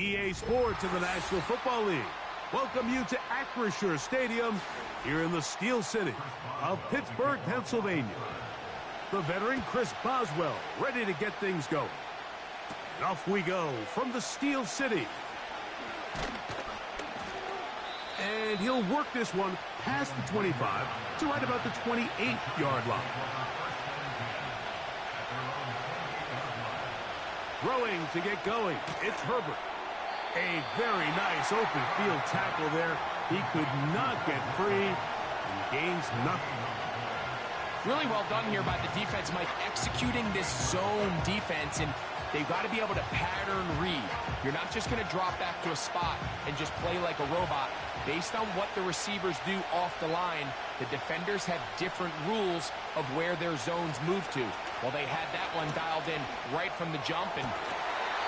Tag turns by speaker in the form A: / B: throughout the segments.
A: EA Sports in the National Football League welcome you to Acrisure Stadium here in the Steel City of Pittsburgh, Pennsylvania. The veteran Chris Boswell ready to get things going. And off we go from the Steel City. And he'll work this one past the 25 to right about the 28-yard line. Throwing to get going, it's Herbert. A very nice open field tackle there. He could not get free and gains nothing.
B: Really well done here by the defense, Mike, executing this zone defense, and they've got to be able to pattern read. You're not just going to drop back to a spot and just play like a robot. Based on what the receivers do off the line, the defenders have different rules of where their zones move to. Well, they had that one dialed in right from the jump, and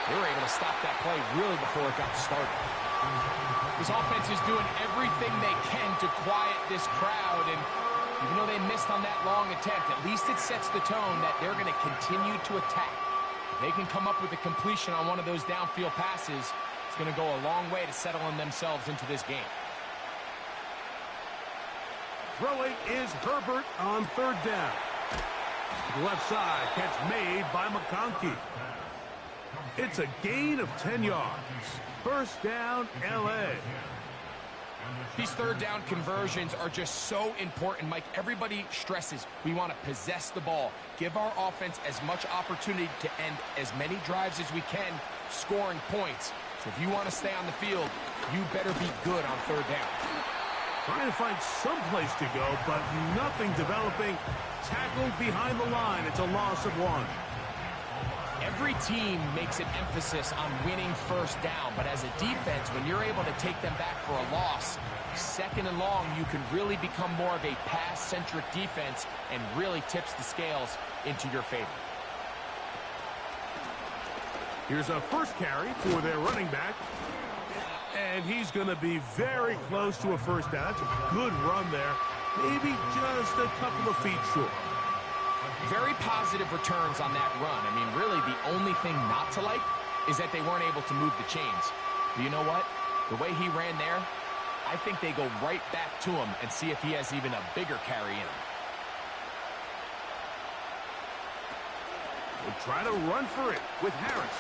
B: they were able to stop that play really before it got started. This offense is doing everything they can to quiet this crowd, and even though they missed on that long attempt, at least it sets the tone that they're going to continue to attack. If they can come up with a completion on one of those downfield passes, it's going to go a long way to settling themselves into this game.
A: Throwing is Herbert on third down. To the left side, catch made by McConkey. It's a gain of 10 yards. First down, L.A.
B: These third down conversions are just so important, Mike. Everybody stresses we want to possess the ball, give our offense as much opportunity to end as many drives as we can, scoring points. So if you want to stay on the field, you better be good on third down.
A: Trying to find some place to go, but nothing developing. Tackled behind the line. It's a loss of 1.
B: Every team makes an emphasis on winning first down, but as a defense, when you're able to take them back for a loss, second and long, you can really become more of a pass-centric defense and really tips the scales into your favor.
A: Here's a first carry for their running back. And he's going to be very close to a first down. That's a good run there. Maybe just a couple of feet short.
B: Very positive returns on that run. I mean, really, the only thing not to like is that they weren't able to move the chains. But you know what? The way he ran there, I think they go right back to him and see if he has even a bigger carry in him.
A: We'll try to run for it with Harris.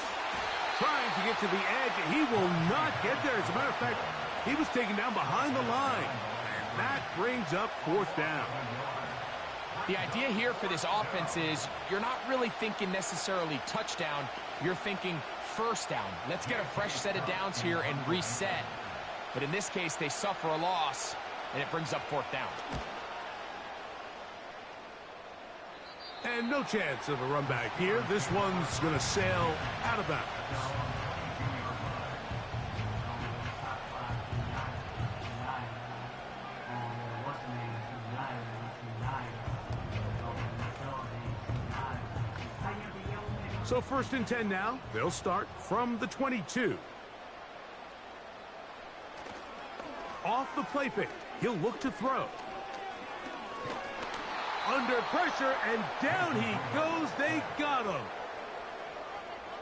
A: Trying to get to the edge. He will not get there. As a matter of fact, he was taken down behind the line. And that brings up fourth down.
B: The idea here for this offense is you're not really thinking necessarily touchdown. You're thinking first down. Let's get a fresh set of downs here and reset. But in this case, they suffer a loss, and it brings up fourth down.
A: And no chance of a run back here. This one's going to sail out of bounds. So first and 10 now. They'll start from the 22. Off the play fake. He'll look to throw. Under pressure, and down he goes. They got him.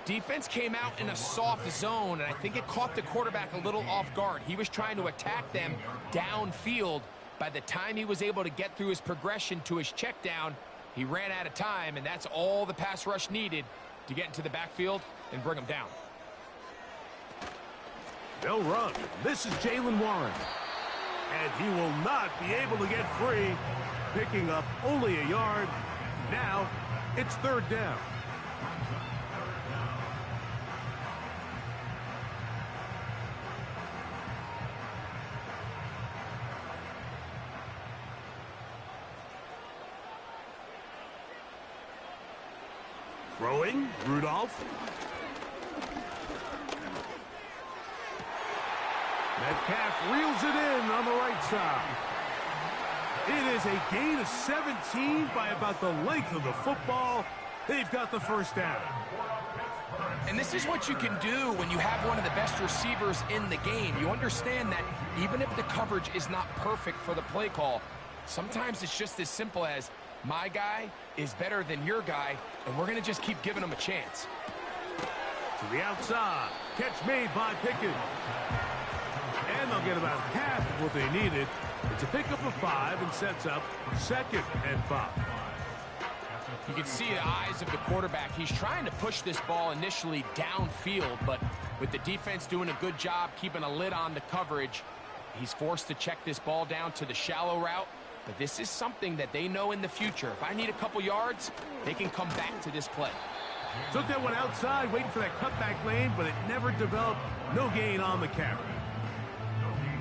B: Defense came out in a soft zone, and I think it caught the quarterback a little off guard. He was trying to attack them downfield. By the time he was able to get through his progression to his check down, he ran out of time, and that's all the pass rush needed to get into the backfield and bring him down.
A: They'll run. This is Jaylen Warren. And he will not be able to get free. Picking up only a yard. Now, it's third down. Throwing, Rudolph. Metcalf reels it in on the right side. It is a gain of 17 by about the length of the football. They've got the first down.
B: And this is what you can do when you have one of the best receivers in the game. You understand that even if the coverage is not perfect for the play call, sometimes it's just as simple as my guy is better than your guy, and we're going to just keep giving him a chance.
A: To the outside. Catch made by Pickett. And they'll get about half of what they needed. It's a pickup of 5 and sets up 2nd and 5.
B: You can see the eyes of the quarterback. He's trying to push this ball initially downfield, but with the defense doing a good job keeping a lid on the coverage, he's forced to check this ball down to the shallow route. But this is something that they know in the future. If I need a couple yards, they can come back to this play.
A: Took that one outside, waiting for that cutback lane, but it never developed. No gain on the carry.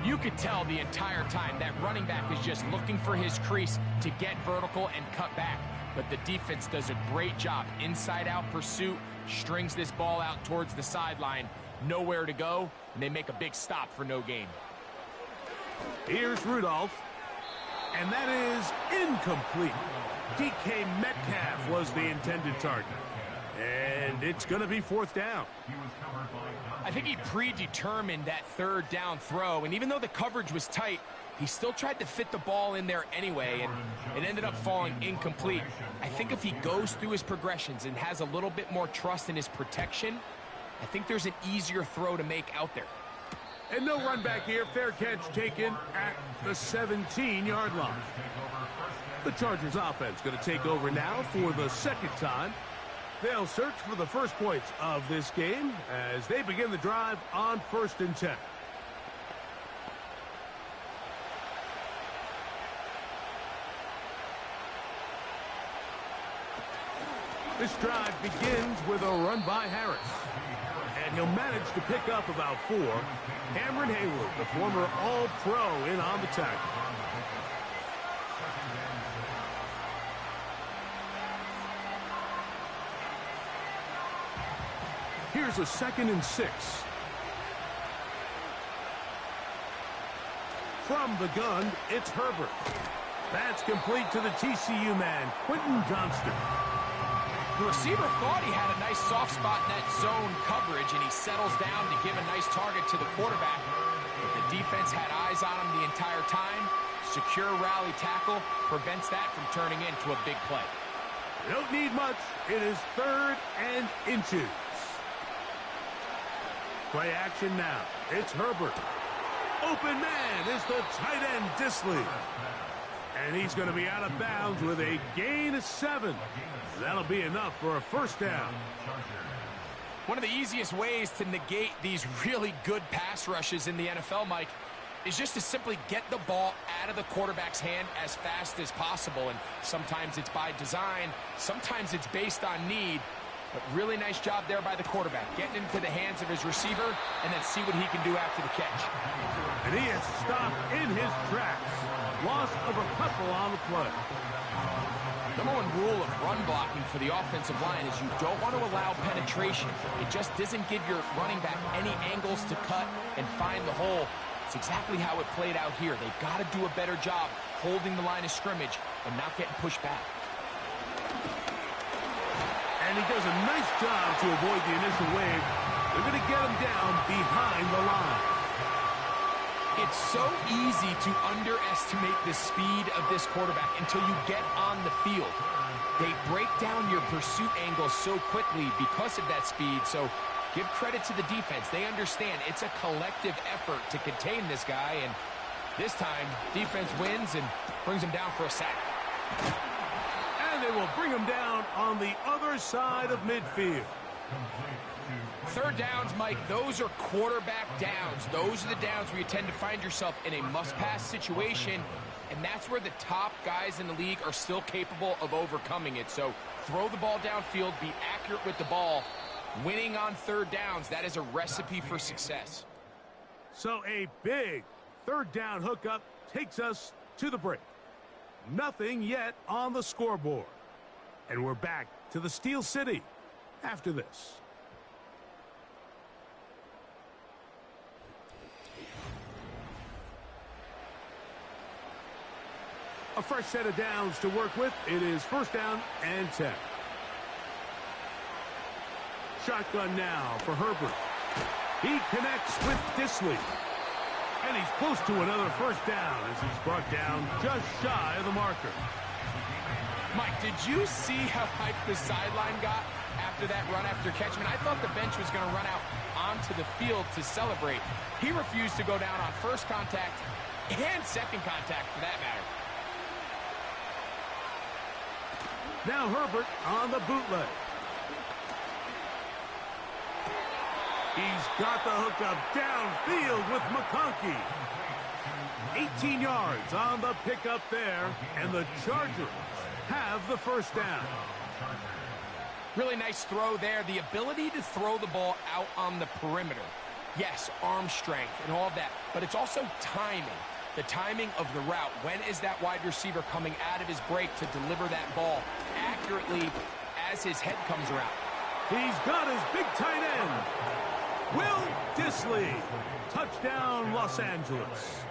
B: You could tell the entire time that running back is just looking for his crease to get vertical and cut back. But the defense does a great job. Inside-out pursuit, strings this ball out towards the sideline. Nowhere to go, and they make a big stop for no gain.
A: Here's Rudolph. And that is incomplete. DK Metcalf was the intended target. And it's going to be 4th down.
B: I think he predetermined that 3rd down throw, and even though the coverage was tight, he still tried to fit the ball in there anyway, and it ended up falling incomplete. I think if he goes through his progressions and has a little bit more trust in his protection, I think there's an easier throw to make out there.
A: And no run back here. Fair catch taken at the 17-yard line. The Chargers offense going to take over now for the 2nd time. They'll search for the first points of this game as they begin the drive on 1st and 10. This drive begins with a run by Harris. And he'll manage to pick up about 4. Cameron Hayward, the former All-Pro, in on the tackle. Here's a 2nd and 6. From the gun, it's Herbert. That's complete to the TCU man, Quentin Johnston.
B: The receiver thought he had a nice soft spot in that zone coverage, and he settles down to give a nice target to the quarterback. But the defense had eyes on him the entire time. Secure rally tackle prevents that from turning into a big play.
A: You don't need much. It is 3rd and inches. Play action now. It's Herbert. Open man is the tight end, Disley. And he's going to be out of bounds with a gain of 7. That'll be enough for a 1st down.
B: One of the easiest ways to negate these really good pass rushes in the NFL, Mike, is just to simply get the ball out of the quarterback's hand as fast as possible. And sometimes it's by design, sometimes it's based on need. But really nice job there by the quarterback, getting into the hands of his receiver and then see what he can do after the catch.
A: And he is stopped in his tracks. Loss of a couple on the play.
B: Number 1 rule of run blocking for the offensive line is you don't want to allow penetration. It just doesn't give your running back any angles to cut and find the hole. It's exactly how it played out here. They've got to do a better job holding the line of scrimmage and not getting pushed back.
A: And he does a nice job to avoid the initial wave. They're going to get him down behind the line.
B: It's so easy to underestimate the speed of this quarterback until you get on the field. They break down your pursuit angles so quickly because of that speed. So give credit to the defense. They understand it's a collective effort to contain this guy. And this time, defense wins and brings him down for a sack.
A: And they will bring him down on the other side of midfield.
B: 3rd downs, Mike, those are quarterback downs. Those are the downs where you tend to find yourself in a must-pass situation, and that's where the top guys in the league are still capable of overcoming it. So throw the ball downfield, be accurate with the ball. Winning on 3rd downs, that is a recipe for success.
A: So a big 3rd down hookup takes us to the break. Nothing yet on the scoreboard. And we're back to the Steel City after this. A fresh set of downs to work with. It is 1st down and 10. Shotgun now for Herbert. He connects with Disley. And he's close to another 1st down as he's brought down just shy of the marker.
B: Mike, did you see how hyped the sideline got after that run after catch. I mean, I thought the bench was going to run out onto the field to celebrate. He refused to go down on first contact and second contact, for that matter.
A: Now Herbert on the bootleg. He's got the hookup downfield with McConkey. 18 yards on the pickup there, and the Chargers have the first down.
B: Really nice throw there. The ability to throw the ball out on the perimeter. Yes, arm strength and all of that, but it's also timing. The timing of the route. When is that wide receiver coming out of his break to deliver that ball accurately as his head comes around?
A: He's got his big tight end. Will Dissly. Touchdown, Los Angeles.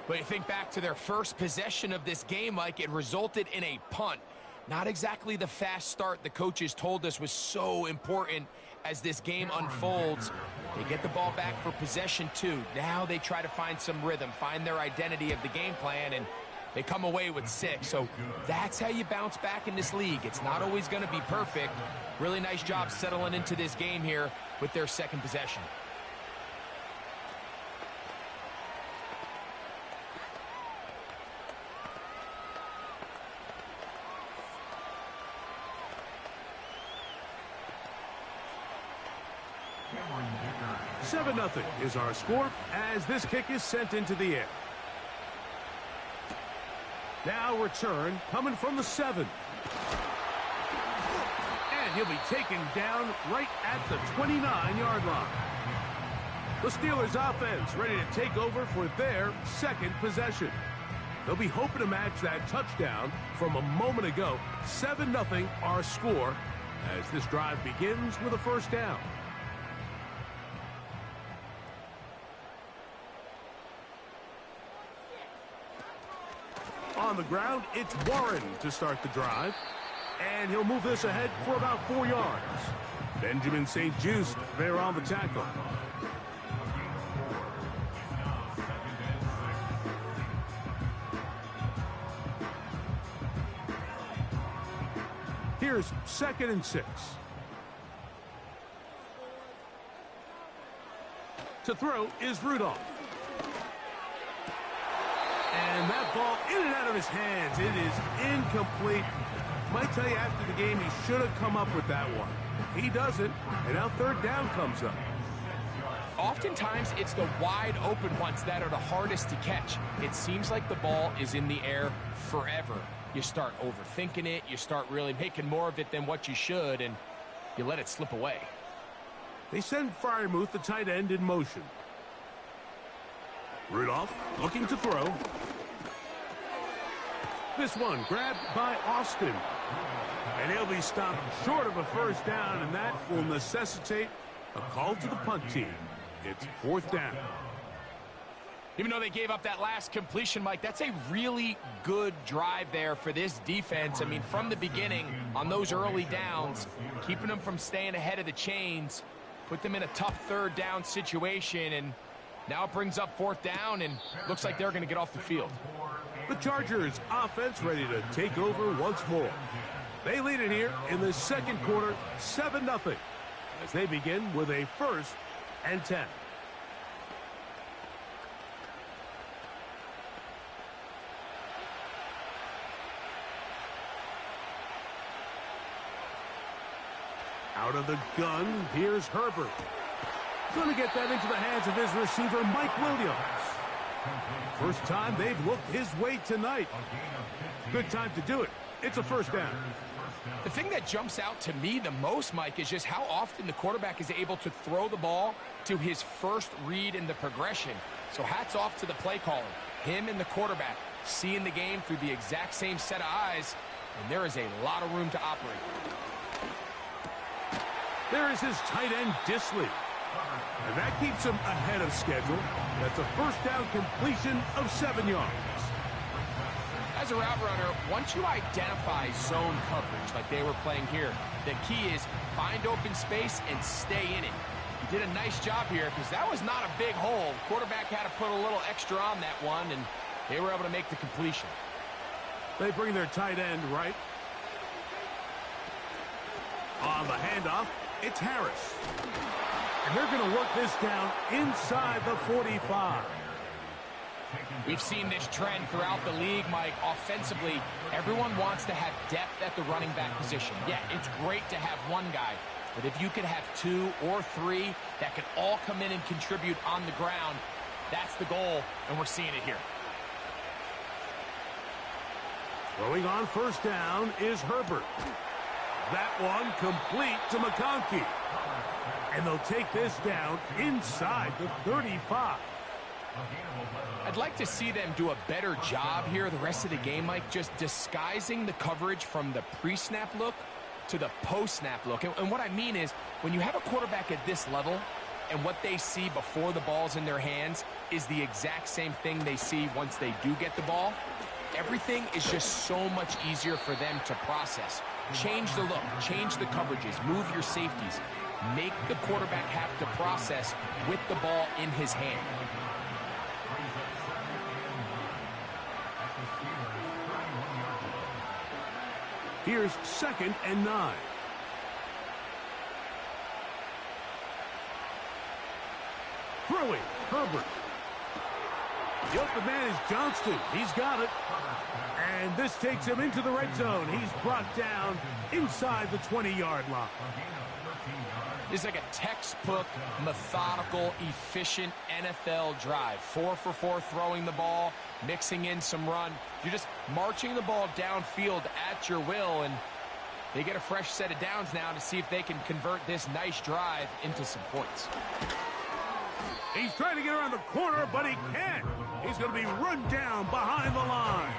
B: But you think back to their first possession of this game, Mike, it resulted in a punt. Not exactly the fast start the coaches told us was so important as this game unfolds. They get the ball back for possession 2. Now they try to find some rhythm, find their identity of the game plan, and they come away with 6. So that's how you bounce back in this league. It's not always going to be perfect. Really nice job settling into this game here with their second possession.
A: Seven 0 is our score as this kick is sent into the air. Now return coming from the 7. And he'll be taken down right at the 29-yard line. The Steelers offense ready to take over for their second possession. They'll be hoping to match that touchdown from a moment ago. 7 0 our score as this drive begins with a first down. On the ground, it's Warren to start the drive. And he'll move this ahead for about 4 yards. Benjamin St-Juste there on the tackle. Here's 2nd and 6. To throw is Rudolph. And that ball in and out of his hands. It is incomplete. Might tell you after the game he should have come up with that one. He doesn't, and now 3rd down comes up.
B: Oftentimes, it's the wide open ones that are the hardest to catch. It seems like the ball is in the air forever. You start overthinking it. You start really making more of it than what you should, and you let it slip away.
A: They send Freiermuth, the tight end, in motion. Rudolph looking to throw. This one grabbed by Austin. And he'll be stopped short of a first down, and that will necessitate a call to the punt team. It's 4th down.
B: Even though they gave up that last completion, Mike, that's a really good drive there for this defense. I mean, from the beginning, on those early downs, keeping them from staying ahead of the chains, put them in a tough 3rd down situation, and now it brings up 4th down, and looks like they're going to get off the field.
A: The Chargers offense ready to take over once more. They lead it here in the 2nd quarter, 7 0, as they begin with a 1st and 10. Out of the gun, here's Herbert. Going to get that into the hands of his receiver, Mike Williams. First time they've looked his way tonight. Good time to do it. It's a first down.
B: The thing that jumps out to me the most, Mike, is just how often the quarterback is able to throw the ball to his first read in the progression. So hats off to the play caller. Him and the quarterback seeing the game through the exact same set of eyes, and there is a lot of room to operate.
A: There is his tight end, Dissly. And that keeps him ahead of schedule. That's a first down completion of 7 yards.
B: As a route runner, once you identify zone coverage like they were playing here, the key is find open space and stay in it. He did a nice job here because that was not a big hole. Quarterback had to put a little extra on that one, and they were able to make the completion.
A: They bring their tight end right. On the handoff, it's Harris. And they're going to work this down inside the 45.
B: We've seen this trend throughout the league, Mike. Offensively, everyone wants to have depth at the running back position. Yeah, it's great to have one guy, but if you could have two or three that can all come in and contribute on the ground, that's the goal, and we're seeing it here.
A: Throwing on first down is Herbert. That one complete to McConkey. And they'll take this down inside the 35.
B: I'd like to see them do a better job here the rest of the game, Mike, just disguising the coverage from the pre-snap look to the post-snap look. And what I mean is, when you have a quarterback at this level and what they see before the ball's in their hands is the exact same thing they see once they do get the ball, everything is just so much easier for them to process. Change the look, change the coverages, move your safeties. Make the quarterback have to process with the ball in his hand.
A: Here's 2nd and 9. Throwing, Herbert. The open man is Johnston. He's got it. And this takes him into the red zone. He's brought down inside the 20-yard line.
B: This is like a textbook, methodical, efficient NFL drive. 4 for 4 throwing the ball, mixing in some run. You're just marching the ball downfield at your will, and they get a fresh set of downs now to see if they can convert this nice drive into some points.
A: He's trying to get around the corner, but he can't. He's going to be run down behind the line.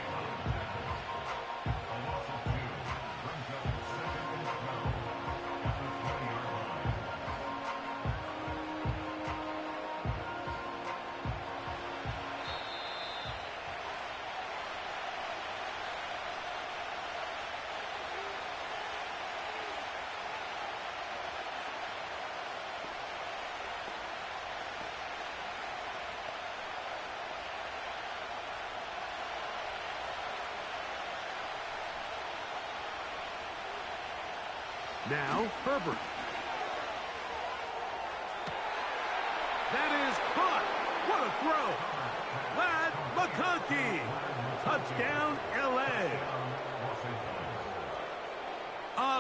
A: Now, Herbert. That is caught. What a throw. Lad McConkey. Touchdown, L.A.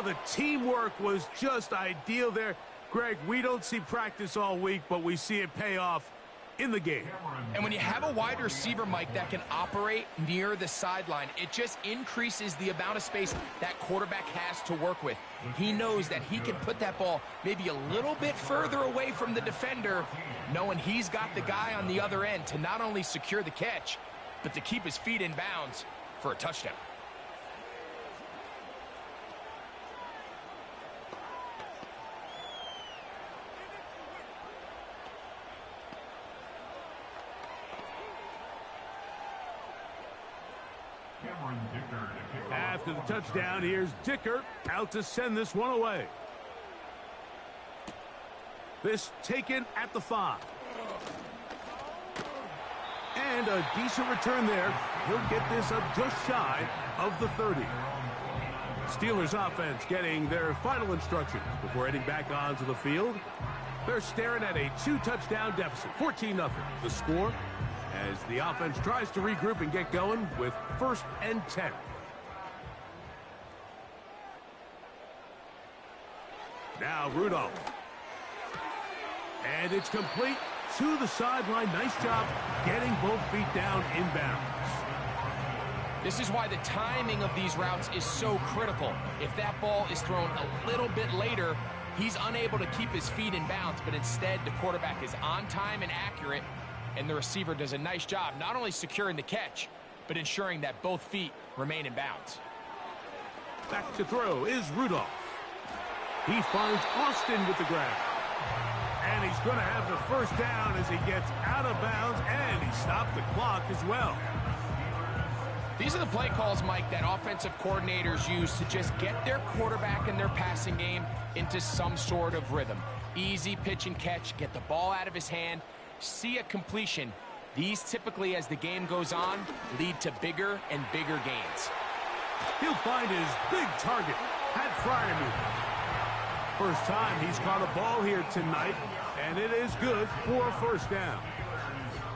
A: The teamwork was just ideal there. Greg, we don't see practice all week, but we see it pay off in the game.
B: And when you have a wide receiver, Mike, that can operate near the sideline, it just increases the amount of space that quarterback has to work with. He knows that he can put that ball maybe a little bit further away from the defender, knowing he's got the guy on the other end to not only secure the catch, but to keep his feet in bounds for a touchdown.
A: After the touchdown, here's Dicker out to send this one away. This taken at the 5. And a decent return there. He'll get this up just shy of the 30. Steelers offense getting their final instructions before heading back onto the field. They're staring at a 2-touchdown deficit, 14-0. The score as the offense tries to regroup and get going with 1st and 10. Now Rudolph. And it's complete to the sideline. Nice job getting both feet down inbounds.
B: This is why the timing of these routes is so critical. If that ball is thrown a little bit later, he's unable to keep his feet in bounds, but instead the quarterback is on time and accurate, and the receiver does a nice job not only securing the catch, but ensuring that both feet remain in bounds.
A: Back to throw is Rudolph. He finds Austin with the grab. And he's going to have the first down as he gets out of bounds, and he stopped the clock as well.
B: These are the play calls, Mike, that offensive coordinators use to just get their quarterback and their passing game into some sort of rhythm. Easy pitch and catch, get the ball out of his hand, see a completion. These typically, as the game goes on, lead to bigger and bigger gains.
A: He'll find his big target, Pat Fryermuth. First time he's caught a ball here tonight, and it is good for a first down.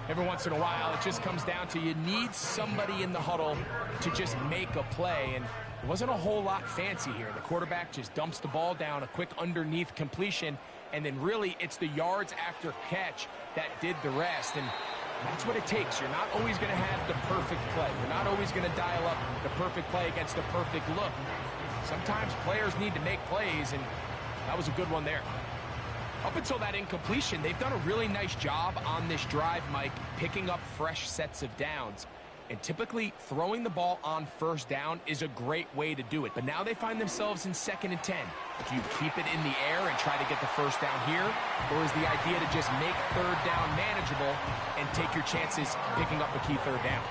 B: Every once in a while, it just comes down to you need somebody in the huddle to just make a play, and it wasn't a whole lot fancy here. The quarterback just dumps the ball down, a quick underneath completion, and then really it's the yards after catch that did the rest, and that's what it takes. You're not always going to have the perfect play. You're not always going to dial up the perfect play against the perfect look. Sometimes players need to make plays, and that was a good one there. Up until that incompletion, they've done a really nice job on this drive, Mike, picking up fresh sets of downs. And typically, throwing the ball on first down is a great way to do it. But now they find themselves in 2nd and 10. Do you keep it in the air and try to get the first down here? Or is the idea to just make 3rd down manageable and take your chances picking up a key 3rd down?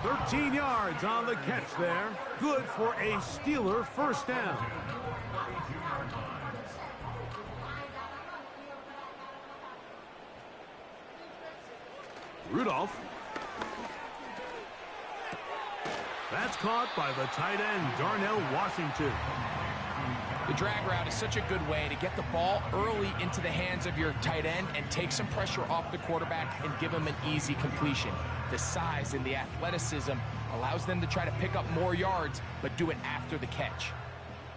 A: 13 yards on the catch there. Good for a Steeler first down. Rudolph. That's caught by the tight end, Darnell Washington.
B: The drag route is such a good way to get the ball early into the hands of your tight end and take some pressure off the quarterback and give him an easy completion. The size and the athleticism allows them to try to pick up more yards, but do it after the catch.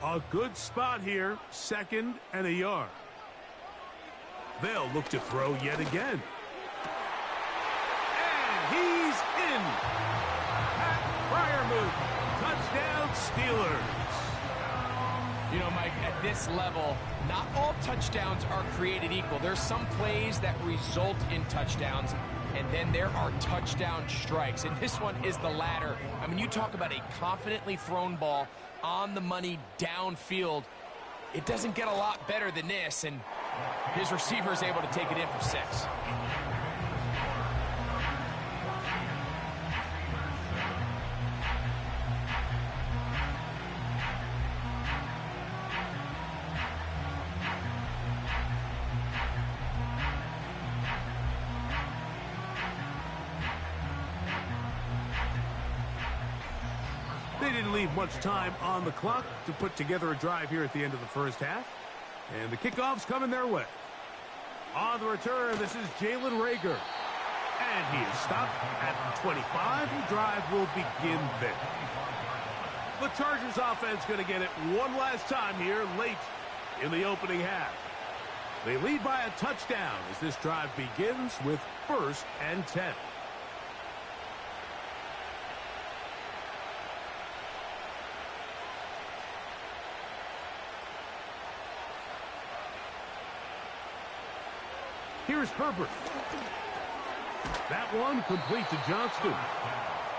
A: A good spot here, 2nd and a yard. They'll look to throw yet again. He's in. Pat Fryermuth. Touchdown, Steelers.
B: You know, Mike, at this level, not all touchdowns are created equal. There's some plays that result in touchdowns, and then there are touchdown strikes. And this one is the latter. I mean, you talk about a confidently thrown ball on the money downfield. It doesn't get a lot better than this, and his receiver is able to take it in for 6.
A: They didn't leave much time on the clock to put together a drive here at the end of the first half. And the kickoff's coming their way. On the return, this is Jalen Reagor. And he is stopped at the 25. The drive will begin there. The Chargers offense going to get it one last time here late in the opening half. They lead by a touchdown as this drive begins with 1st and 10. Here's Herbert. That one complete to Johnston.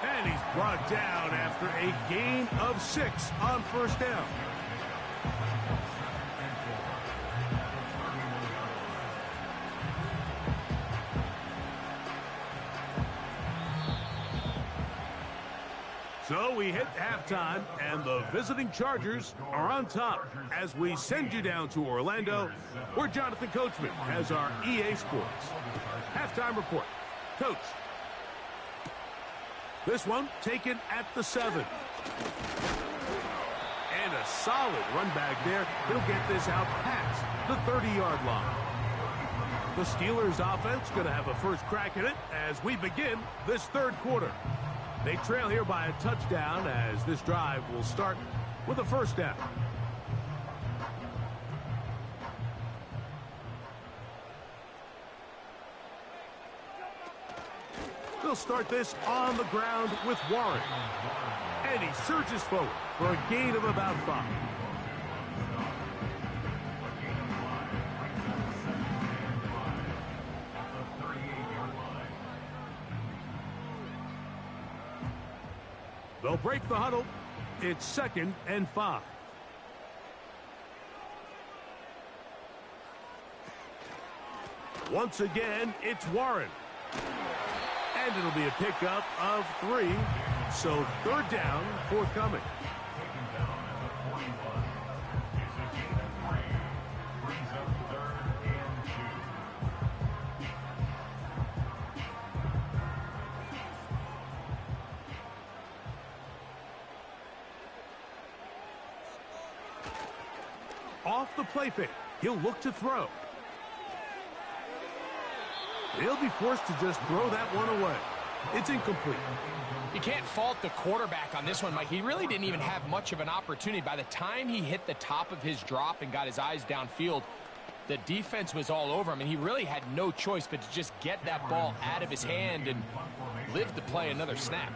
A: And he's brought down after a gain of 6 on 1st down. So we hit halftime, and the visiting Chargers are on top as we send you down to Orlando, where Jonathan Coachman has our EA Sports halftime report. Coach. This one taken at the 7. And a solid run back there. He'll get this out past the 30-yard line. The Steelers offense going to have a first crack at it as we begin this 3rd quarter. They trail here by a touchdown as this drive will start with a 1st down. They'll start this on the ground with Warren. And he surges forward for a gain of about 5. They'll break the huddle. It's 2nd and 5. Once again, it's Warren. And it'll be a pickup of 3. So 3rd down, forthcoming. off the play fake. He'll look to throw. He'll be forced to just throw that one away. It's incomplete.
B: You can't fault the quarterback on this one, Mike. He really didn't even have much of an opportunity. By the time he hit the top of his drop and got his eyes downfield, the defense was all over him, and he really had no choice but to just get that ball out of his hand and live to play another snap.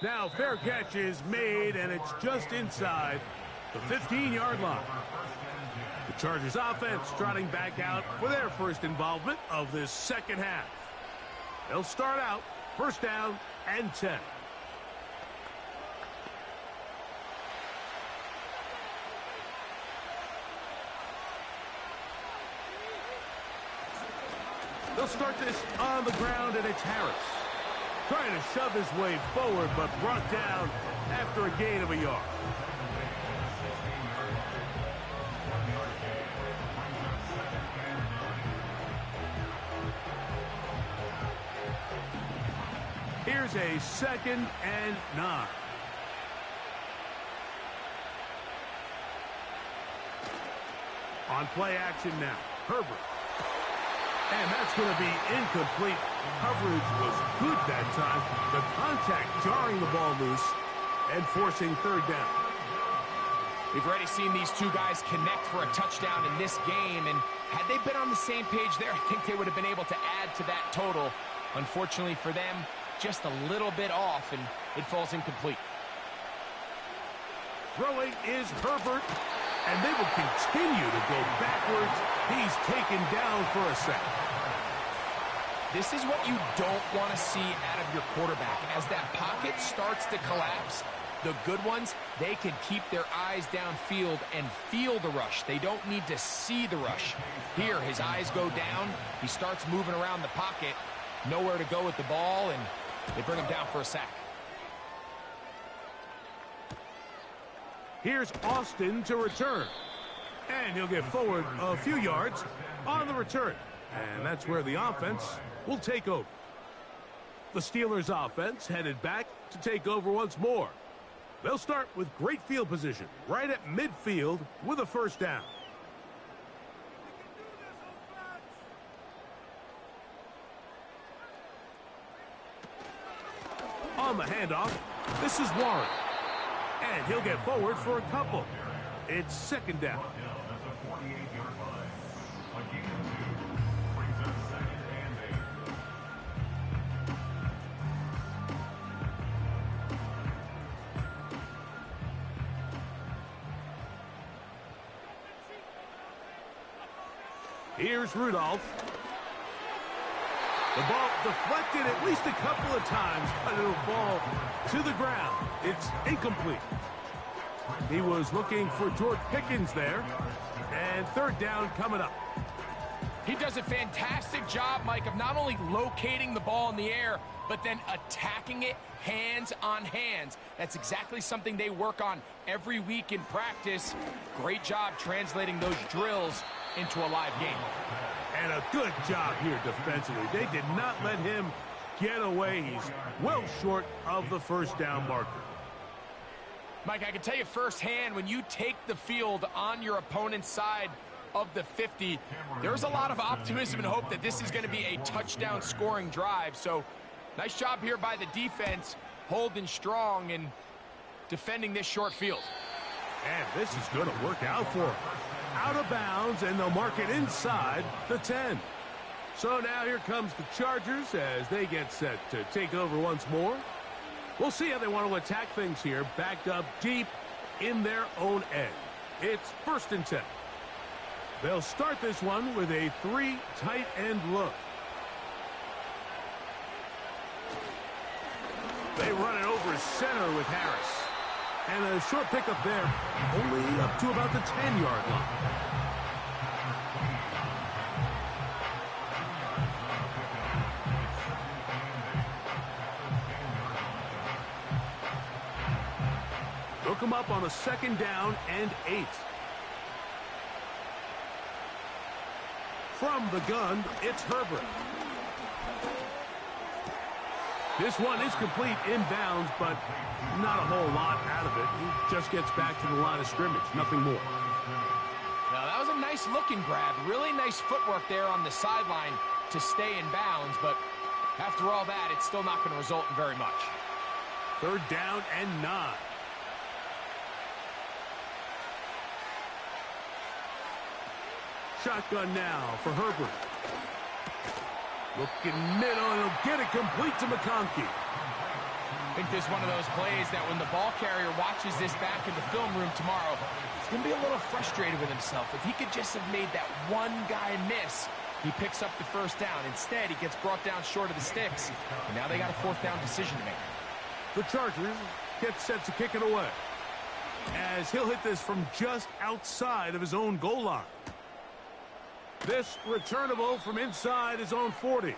A: Now, fair catch is made, and it's just inside the 15-yard line. The Chargers offense trotting back out for their first involvement of this second half. They'll start out first down and 10. They'll start this on the ground, and it's Harris trying to shove his way forward, but brought down after a gain of a yard. Here's a 2nd and 9. On play action now, Herbert. And that's going to be incomplete. Coverage was good that time. The contact jarring the ball loose and forcing third down.
B: We've already seen these two guys connect for a touchdown in this game, and had they been on the same page there, I think they would have been able to add to that total. Unfortunately for them, just a little bit off, and it falls incomplete.
A: Throwing is Herbert, and they will continue to go backwards. He's taken down for a sack.
B: This is what you don't want to see out of your quarterback. As that pocket starts to collapse, the good ones, they can keep their eyes downfield and feel the rush. They don't need to see the rush. Here, his eyes go down. He starts moving around the pocket. Nowhere to go with the ball, and they bring him down for a sack.
A: Here's Austin to return. And he'll get forward a few yards on the return. And that's where the offense will take over. The Steelers offense headed back to take over once more. They'll start with great field position right at midfield with a first down. On the handoff, this is Warren. And he'll get forward for a couple. It's second down. Here's Rudolph. The ball deflected at least a couple of times, but it'll fall to the ground. It's incomplete. He was looking for George Pickens there. And third down coming up.
B: He does a fantastic job, Mike, of not only locating the ball in the air, but then attacking it hands on hands. That's exactly something they work on every week in practice. Great job translating those drills into a live game.
A: And a good job here defensively. They did not let him get away. He's well short of the first down marker.
B: Mike, I can tell you firsthand, when you take the field on your opponent's side of the 50, there's a lot of optimism and hope that this is going to be a touchdown scoring drive. So nice job here by the defense, holding strong and defending this short field.
A: And this is going to work out for him. Out of bounds, and they'll mark it inside the 10. So now here comes the Chargers as they get set to take over once more. We'll see how they want to attack things here, backed up deep in their own end. It's first and 10. They'll start this one with a 3 tight end look. They run it over center with Harris. And a short pickup there, only up to about the 10-yard line. They'll come up on a second down and 8. From the gun, it's Herbert. This one is complete inbounds, but not a whole lot out of it. He just gets back to the line of scrimmage, nothing more.
B: Now, that was a nice looking grab. Really nice footwork there on the sideline to stay in bounds, but after all that, it's still not going to result in very much.
A: 3rd down and 9. Shotgun now for Herbert. Looking middle, and he'll get it complete to McConkey.
B: I think this is one of those plays that when the ball carrier watches this back in the film room tomorrow, he's going to be a little frustrated with himself. If he could just have made that one guy miss, he picks up the 1st down. Instead, he gets brought down short of the sticks, and now they got a 4th down decision to make.
A: The Chargers get set to kick it away, as he'll hit this from just outside of his own goal line. This returnable from inside his own 40.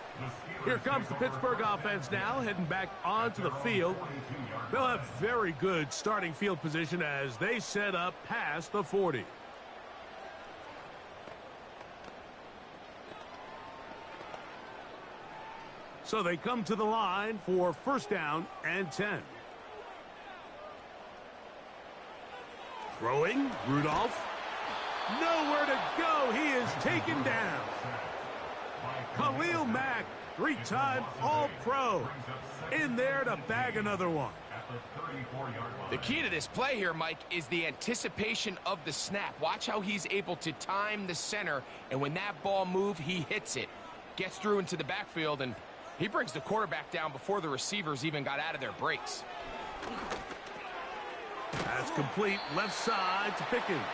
A: Here comes the Pittsburgh offense now, heading back onto the field. They'll have very good starting field position as they set up past the 40. So they come to the line for 1st down and 10. Throwing, Rudolph. Nowhere to go. He is taken down. Khalil Mack, 3-time All-Pro, in there to bag another one.
B: The key to this play here, Mike, is the anticipation of the snap. Watch how he's able to time the center, and when that ball moves, he hits it. Gets through into the backfield, and he brings the quarterback down before the receivers even got out of their breaks.
A: That's complete left side to Pickens.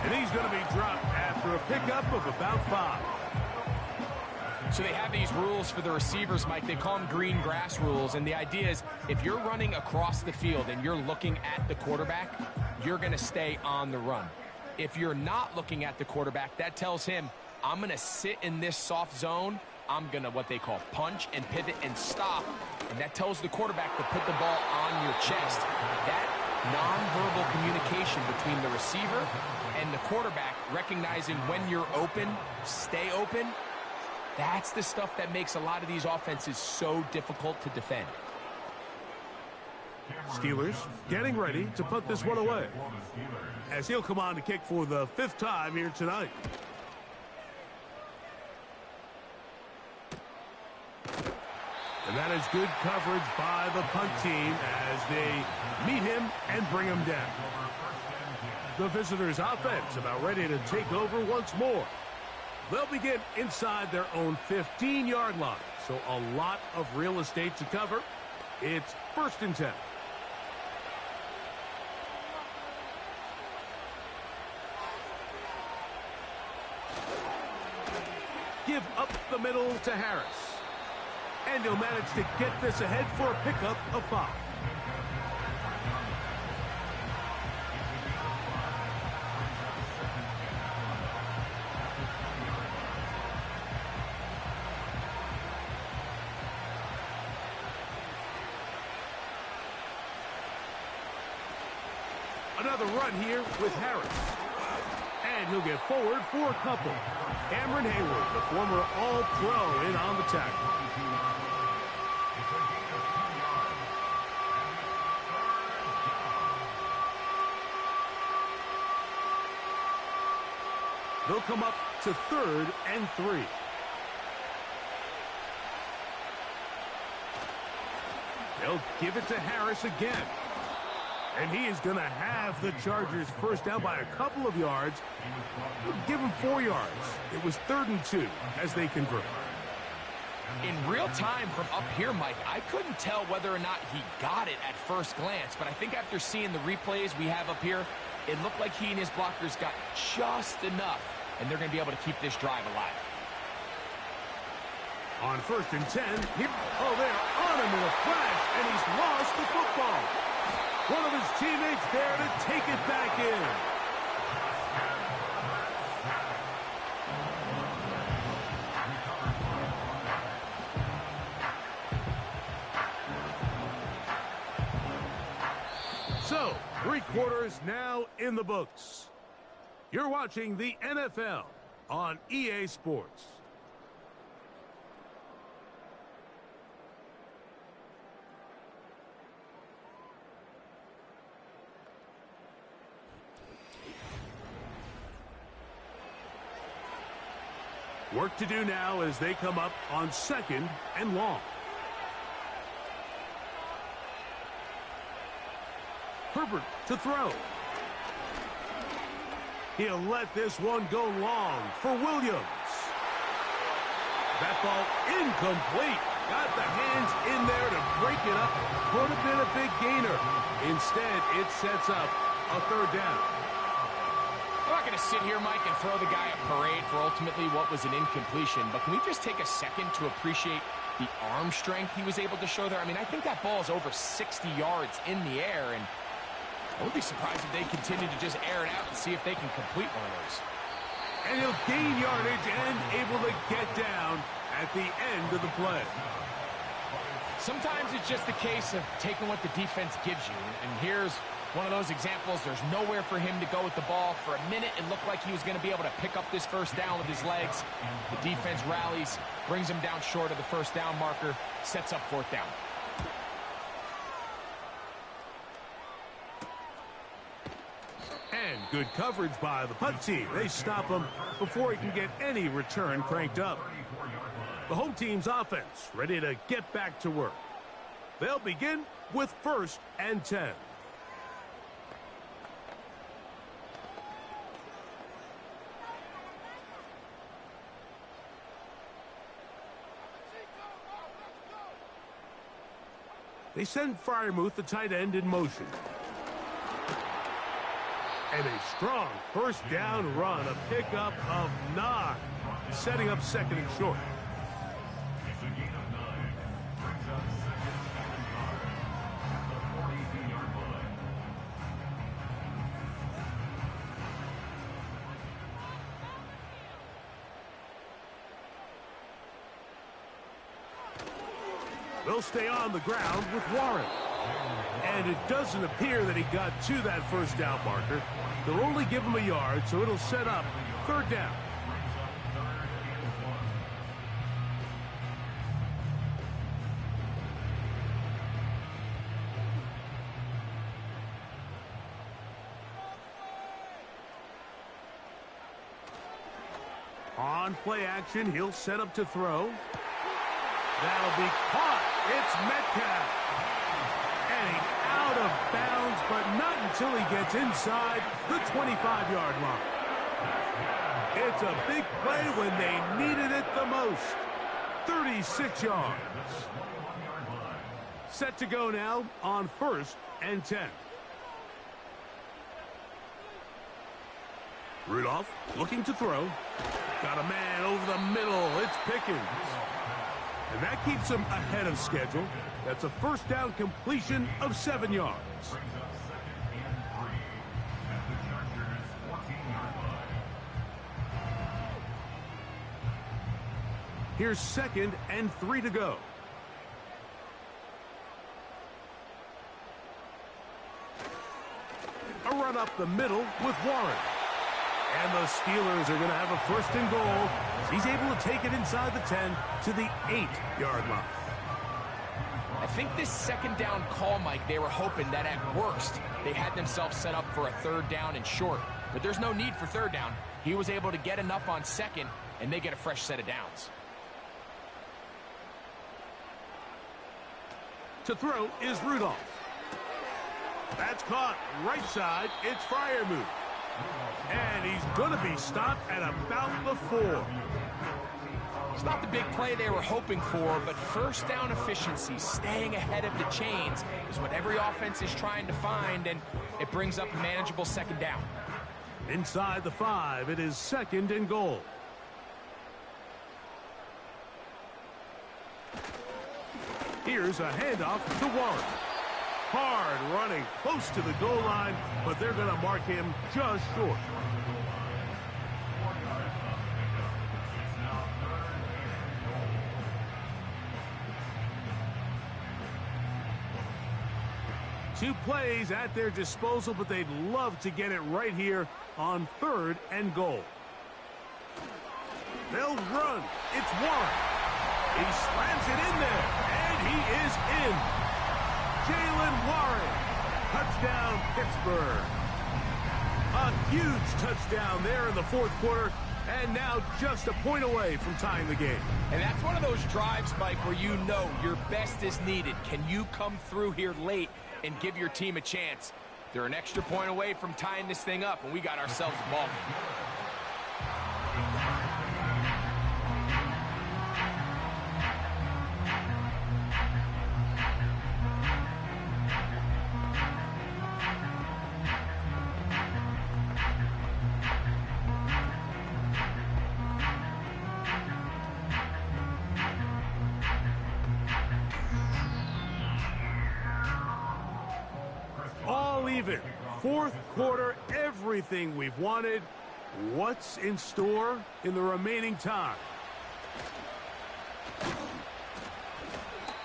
A: And he's going to be dropped after a pickup of about 5.
B: So they have these rules for the receivers, Mike. They call them green grass rules. And the idea is if you're running across the field and you're looking at the quarterback, you're going to stay on the run. If you're not looking at the quarterback, that tells him, I'm going to sit in this soft zone. I'm going to what they call punch and pivot and stop. And that tells the quarterback to put the ball on your chest. That nonverbal communication between the receiver and the quarterback, recognizing when you're open, stay open, that's the stuff that makes a lot of these offenses so difficult to defend.
A: Steelers getting ready to put this one away, as he'll come on to kick for the 5th time here tonight. And that is good coverage by the punt team as they meet him and bring him down. The visitors' offense about ready to take over once more. They'll begin inside their own 15-yard line, so a lot of real estate to cover. It's 1st and 10. Give up the middle to Harris. And he'll manage to get this ahead for a pickup of 5. Another run here with Harris. And he'll get forward for a couple. Cameron Hayward, the former All-Pro, in on the tackle. They'll come up to 3rd and 3. They'll give it to Harris again. And he is going to have the Chargers 1st down by a couple of yards. Give him 4 yards. It was 3rd and 2 as they convert.
B: In real time from up here, Mike, I couldn't tell whether or not he got it at first glance, but I think after seeing the replays we have up here, it looked like he and his blockers got just enough, and they're going to be able to keep this drive alive.
A: On 1st and 10, they're on him with a flash, and he's lost the football. One of his teammates there to take it back in. So, 3 quarters now in the books. You're watching the NFL on EA Sports. Work to do now as they come up on 2nd and long. Herbert to throw. He'll let this one go long for Williams. That ball incomplete. Got the hands in there to break it up. Could have been a big gainer. Instead, it sets up a 3rd down.
B: I'm not going to sit here, Mike, and throw the guy a parade for ultimately what was an incompletion, but can we just take a second to appreciate the arm strength he was able to show there? I mean, I think that ball is over 60 yards in the air, and I wouldn't be surprised if they continue to just air it out and see if they can complete one of those.
A: And he'll gain yardage and able to get down at the end of the play.
B: Sometimes it's just a case of taking what the defense gives you, and here's one of those examples. There's nowhere for him to go with the ball. For a minute, it looked like he was going to be able to pick up this 1st down with his legs. The defense rallies, brings him down short of the 1st down marker, sets up 4th down.
A: And good coverage by the punt team. They stop him before he can get any return cranked up. The home team's offense ready to get back to work. They'll begin with 1st and 10. They send Freiermuth, the tight end, in motion. And a strong 1st down run, a pickup of 9, setting up 2nd and short. They'll stay on the ground with Warren. And it doesn't appear that he got to that 1st down marker. They'll only give him a yard, so it'll set up 3rd down. On play action, he'll set up to throw. That'll be caught. It's Metcalf. And he's out of bounds, but not until he gets inside the 25-yard line. It's a big play when they needed it the most. 36 yards. Set to go now on 1st and 10. Rudolph looking to throw. Got a man over the middle. It's Pickens. And that keeps him ahead of schedule. That's a 1st down completion of 7 yards. Here's 2nd and 3 to go. A run up the middle with Warren. And the Steelers are going to have a 1st and goal. He's able to take it inside the 10 to the 8-yard line.
B: I think this 2nd down call, Mike, they were hoping that at worst they had themselves set up for a 3rd down and short. But there's no need for 3rd down. He was able to get enough on 2nd, and they get a fresh set of downs.
A: To throw is Rudolph. That's caught right side. It's Freiermuth. And he's going to be stopped at about the 4.
B: It's not the big play they were hoping for, but 1st down efficiency, staying ahead of the chains, is what every offense is trying to find, and it brings up a manageable 2nd down.
A: Inside the 5, it is 2nd and goal. Here's a handoff to Warren. Hard running close to the goal line, but they're going to mark him just short. Two plays at their disposal, but they'd love to get it right here on 3rd and goal. They'll run. It's Warren. He slams it in there, and he is in. Jalen Warren. Touchdown, Pittsburgh. A huge touchdown there in the 4th quarter. And now just a point away from tying the game.
B: And that's one of those drives, Mike, where you know your best is needed. Can you come through here late and give your team a chance? They're an extra point away from tying this thing up, and we got ourselves a ball game.
A: All even. Fourth quarter, everything we've wanted. What's in store in the remaining time?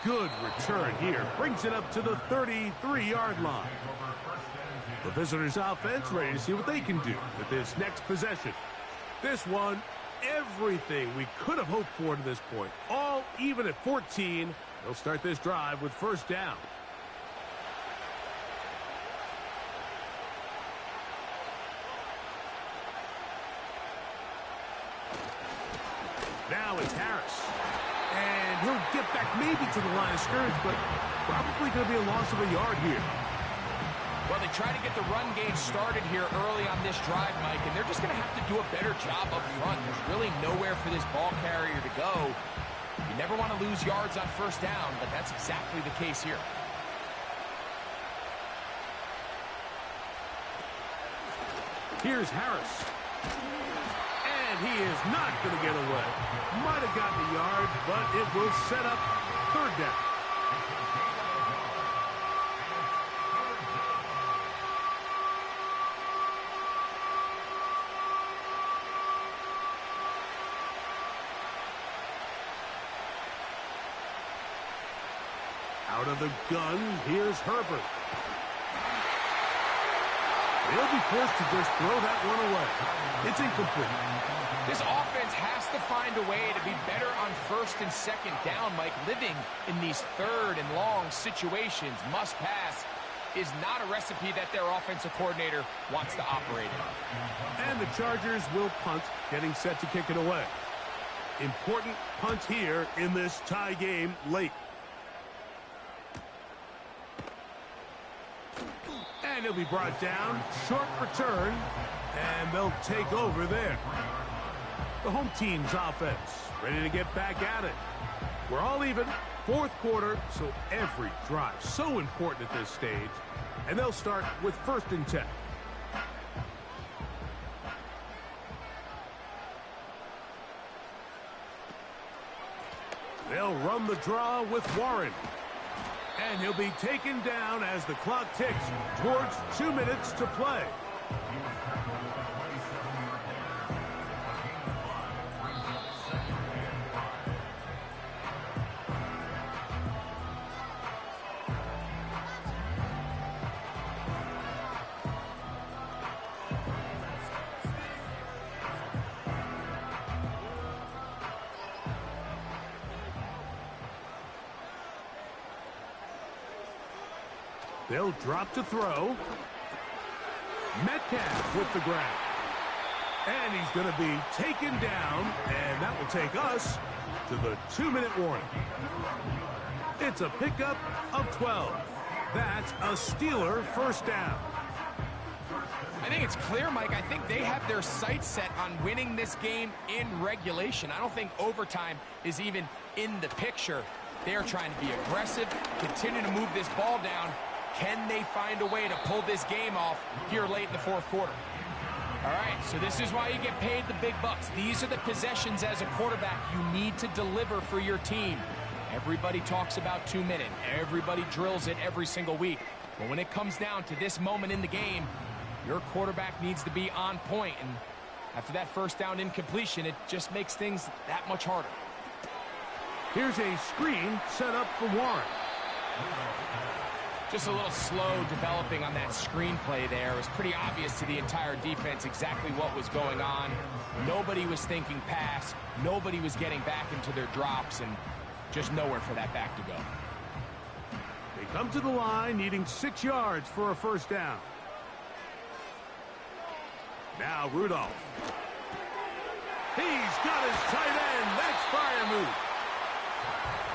A: Good return here. Brings it up to the 33-yard line. The visitors' offense ready to see what they can do with this next possession. This one, everything we could have hoped for to this point. All even at 14. They'll start this drive with first down. Now it's Harris. And he'll get back maybe to the line of scrimmage, but probably going to be a loss of a yard here.
B: Well, they try to get the run game started here early on this drive, Mike, and they're just going to have to do a better job up front. There's really nowhere for this ball carrier to go. You never want to lose yards on first down, but that's exactly the case here.
A: Here's Harris. And he is not going to get away. Might have gotten a yard, but it will set up third down. Out of the gun, here's Herbert. They'll be forced to just throw that one away. It's incomplete.
B: This offense has to find a way to be better on first and second down, Mike. Living in these third and long situations, must pass, is not a recipe that their offensive coordinator wants to operate in.
A: And the Chargers will punt, getting set to kick it away. Important punt here in this tie game late. And he'll be brought down. Short return. And they'll take over there. The home team's offense ready to get back at it. We're all even. Fourth quarter, so every drive so important at this stage. And they'll start with first and 10. They'll run the draw with Warren. And he'll be taken down as the clock ticks towards 2 minutes to play. They'll drop to throw. Metcalf with the grab. And he's going to be taken down, and that will take us to the 2-minute warning. It's a pickup of 12. That's a Steeler first down.
B: I think it's clear, Mike. I think they have their sights set on winning this game in regulation. I don't think overtime is even in the picture. They are trying to be aggressive, continue to move this ball down. Can they find a way to pull this game off here late in the fourth quarter? All right, so this is why you get paid the big bucks. These are the possessions as a quarterback you need to deliver for your team. Everybody talks about 2 minutes. Everybody drills it every single week. But when it comes down to this moment in the game, your quarterback needs to be on point. And after that first down incompletion, it just makes things that much harder.
A: Here's a screen set up for Warren.
B: Just a little slow developing on that screenplay there. It was pretty obvious to the entire defense exactly what was going on. Nobody was thinking pass. Nobody was getting back into their drops, and just nowhere for that back to go.
A: They come to the line needing 6 yards for a first down. Now Rudolph. He's got his tight end. That's fire move.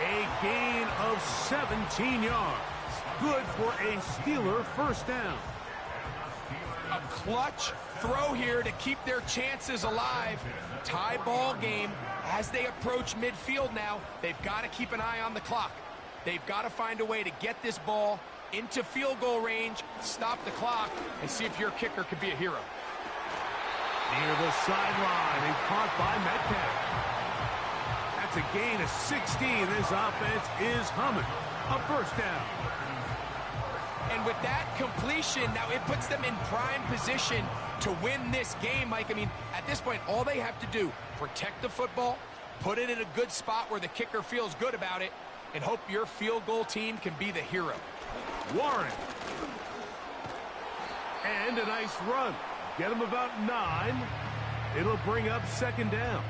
A: A gain of 17 yards. Good for a Steeler first down.
B: A clutch throw here to keep their chances alive. Tie ball game as they approach midfield now. They've got to keep an eye on the clock. They've got to find a way to get this ball into field goal range, stop the clock, and see if your kicker could be a hero.
A: Near the sideline and caught by Metcalf. That's a gain of 16. This offense is humming. A first down.
B: And with that completion, now it puts them in prime position to win this game, Mike. I mean, at this point, all they have to do, protect the football, put it in a good spot where the kicker feels good about it, and hope your field goal team can be the hero.
A: Warren. And a nice run. Get him about 9. It'll bring up second down.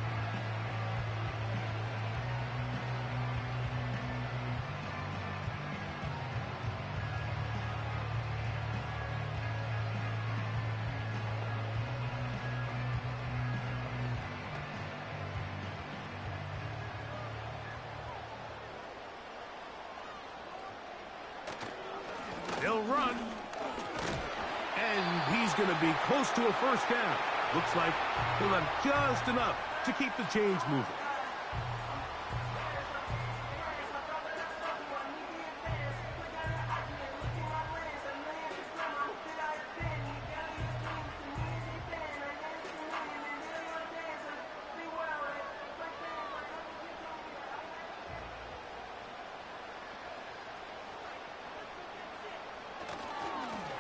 A: They'll run. And he's going to be close to a first down. Looks like he'll have just enough to keep the chains moving.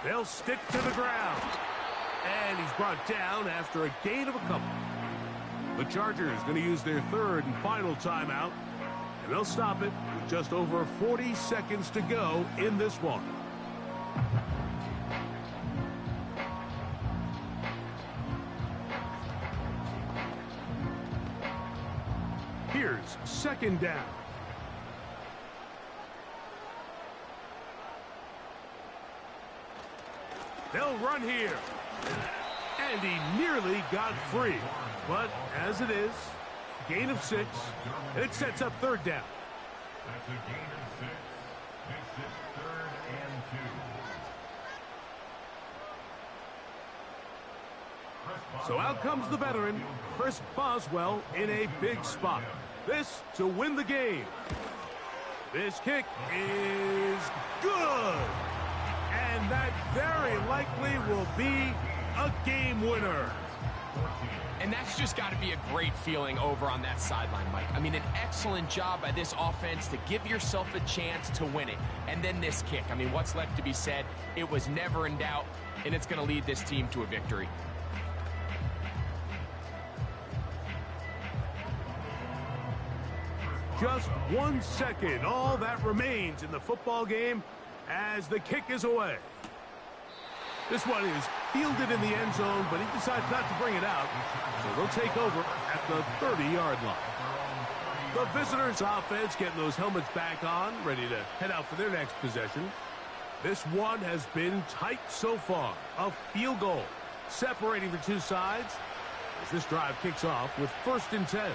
A: They'll stick to the ground. And he's brought down after a gain of a couple. The Chargers going to use their third and final timeout. And they'll stop it with just over 40 seconds to go in this one. Here's second down. They'll run here. And he nearly got free. But as it is, gain of 6. And it sets up third down.
C: That's a gain of 6. Makes it 3rd and 2.
A: So out comes the veteran, Chris Boswell, in a big spot. This to win the game. This kick is good. And that very likely will be a game winner.
B: And that's just got to be a great feeling over on that sideline, Mike. I mean, an excellent job by this offense to give yourself a chance to win it. And then this kick. I mean, what's left to be said? It was never in doubt, and it's going to lead this team to a victory.
A: Just 1 second, all that remains in the football game as the kick is away. This one is fielded in the end zone, but he decides not to bring it out. So they'll take over at the 30-yard line. The visitors' offense getting those helmets back on, ready to head out for their next possession. This one has been tight so far. A field goal separating the two sides as this drive kicks off with 1st and 10.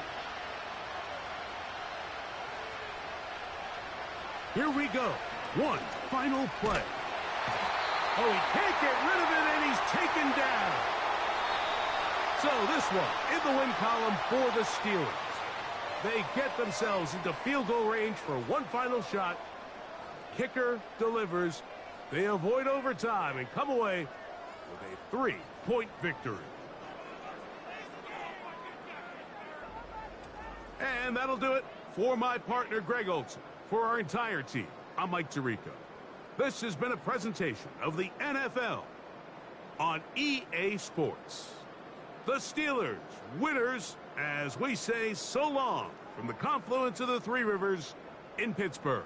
A: Here we go. One final play. Oh, he can't get rid of it, and he's taken down. So this one in the win column for the Steelers. They get themselves into field goal range for one final shot. Kicker delivers. They avoid overtime and come away with a 3-point victory. And that'll do it for my partner, Greg Olson. For our entire team, I'm Mike Tirico. This has been a presentation of the NFL on EA Sports. The Steelers, winners, as we say so long from the confluence of the Three Rivers in Pittsburgh.